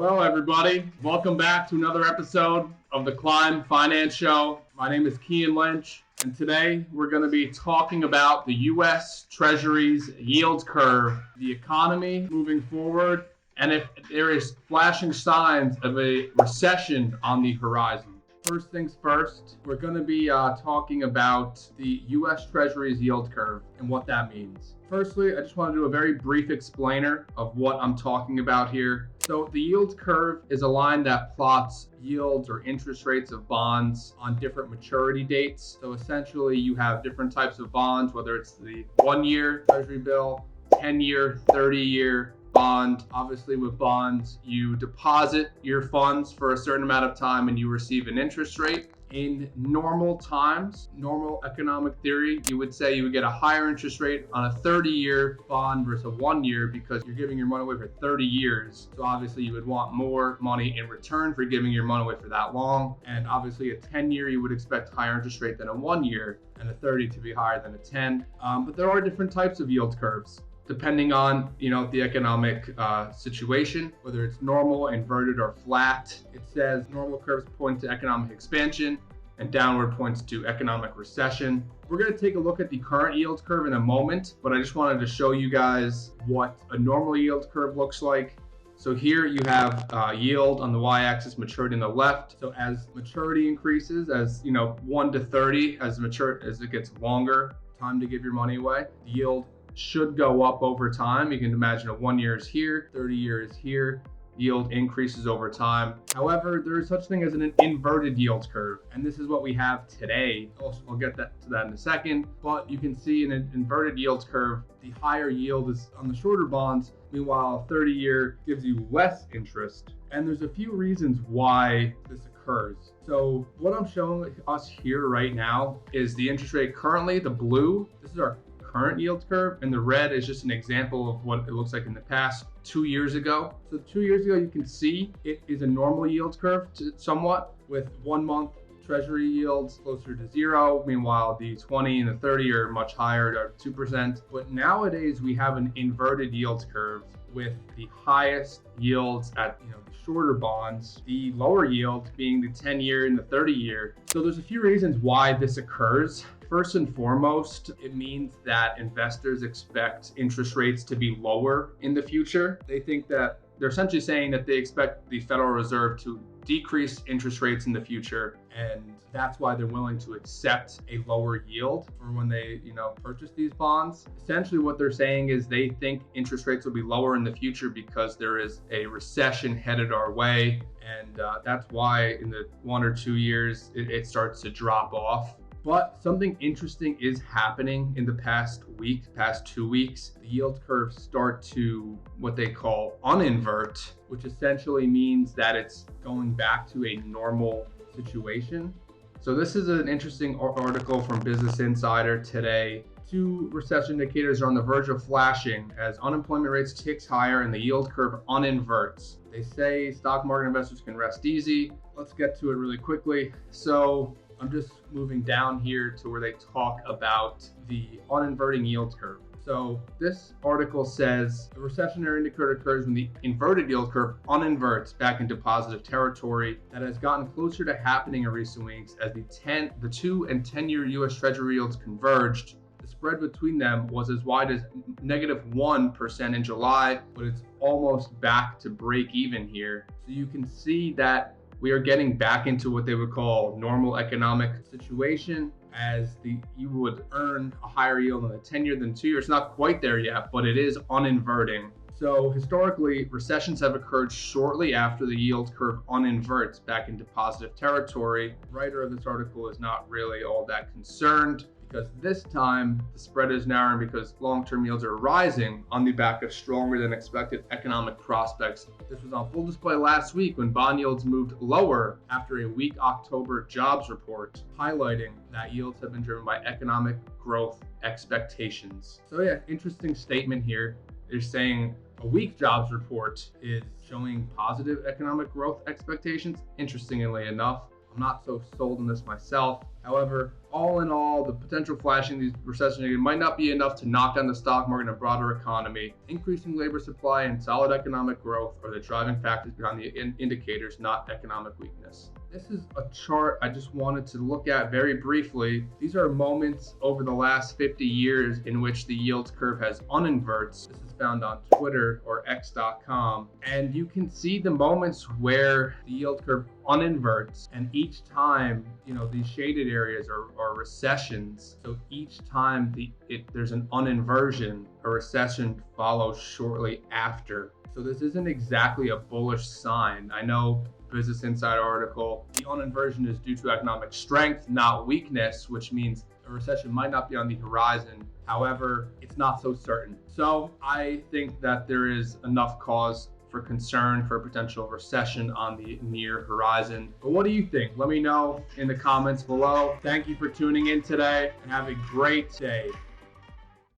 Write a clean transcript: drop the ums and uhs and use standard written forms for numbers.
Hello, everybody. Welcome back to another episode of the Climb Finance Show. My name is Kian Lynch, and today we're going to be talking about the US Treasury's yield curve, the economy moving forward, and if there is flashing signs of a recession on the horizon. First things first, we're going to be talking about the US Treasury's yield curve and what that means. Firstly, I just want to do a very brief explainer of what I'm talking about here. So the yield curve is a line that plots yields or interest rates of bonds on different maturity dates. So essentially you have different types of bonds, whether it's the 1-year Treasury bill, 10-year, 30-year bond. Obviously with bonds, you deposit your funds for a certain amount of time and you receive an interest rate. In normal times, normal economic theory, you would say you would get a higher interest rate on a 30-year bond versus a 1-year because you're giving your money away for 30 years. So obviously you would want more money in return for giving your money away for that long. And obviously a 10-year, you would expect higher interest rate than a 1-year, and a 30 to be higher than a 10. But there are different types of yield curves depending on the economic situation, whether it's normal, inverted, or flat. It says normal curves point to economic expansion and downward points to economic recession. We're going to take a look at the current yield curve in a moment, but I just wanted to show you guys what a normal yield curve looks like. So here you have yield on the y-axis, maturity on the left. So as maturity increases, as 1 to 30, as it gets longer time to give your money away, the yield should go up over time. You can imagine a 1-year is here, 30 years here, yield increases over time. However, there is such thing as an inverted yield curve, and this is what we have today. I'll get to that in a second, but you can see in an inverted yield curve, the higher yield is on the shorter bonds. Meanwhile, a 30-year gives you less interest. And there's a few reasons why this occurs. So what I'm showing us here right now is the interest rate currently, the blue, this is our current yield curve, and the red is just an example of what it looks like in the past 2 years ago. So 2 years ago, you can see it is a normal yield curve somewhat, with 1 month Treasury yields closer to 0. Meanwhile, the 20 and the 30 are much higher at 2%. But nowadays we have an inverted yield curve with the highest yields at the shorter bonds, the lower yields being the 10-year and the 30-year. So there's a few reasons why this occurs. First and foremost, it means that investors expect interest rates to be lower in the future. They're essentially saying that they expect the Federal Reserve to decrease interest rates in the future, and that's why they're willing to accept a lower yield for when they purchase these bonds. Essentially what they're saying is they think interest rates will be lower in the future because there is a recession headed our way, and that's why in the 1 or 2 years it starts to drop off. But something interesting is happening in the past 2 weeks. The yield curves start to what they call un-invert, which essentially means that it's going back to a normal situation. So this is an interesting article from Business Insider today. 2 recession indicators are on the verge of flashing as unemployment rates ticks higher and the yield curve un-inverts. They say stock market investors can rest easy. Let's get to it really quickly. So I'm just moving down here to where they talk about the un-inverting yield curve. So this article says the recessionary indicator occurs when the inverted yield curve un-inverts back into positive territory. That has gotten closer to happening in recent weeks as the 2 and 10-year US Treasury yields converged. The spread between them was as wide as -1% in July, but it's almost back to break even here. So you can see that we are getting back into what they would call normal economic situation, as you would earn a higher yield on the 10-year than 2-year. It's not quite there yet, but it is un-inverting. So historically, recessions have occurred shortly after the yield curve un-inverts back into positive territory. The writer of this article is not really all that concerned, because this time the spread is narrowing because long-term yields are rising on the back of stronger than expected economic prospects. This was on full display last week when bond yields moved lower after a weak October jobs report, highlighting that yields have been driven by economic growth expectations. So yeah, interesting statement here. They're saying a weak jobs report is showing positive economic growth expectations. Interestingly enough, I'm not so sold on this myself. However, all in all, the potential flashing these recession might not be enough to knock down the stock market and broader economy. Increasing labor supply and solid economic growth are the driving factors behind the indicators, not economic weakness. This is a chart I just wanted to look at very briefly. These are moments over the last 50 years in which the yield curve has un-inverts. This is found on Twitter or x.com. And you can see the moments where the yield curve un-inverts, and each time, these shaded areas are recessions. So each time there's an un-inversion, a recession follows shortly after. So this isn't exactly a bullish sign. I know Business Insider article, the un-inversion is due to economic strength, not weakness, which means a recession might not be on the horizon. However, it's not so certain. So I think that there is enough cause for concern for a potential recession on the near horizon. But what do you think? Let me know in the comments below. Thank you for tuning in today and have a great day.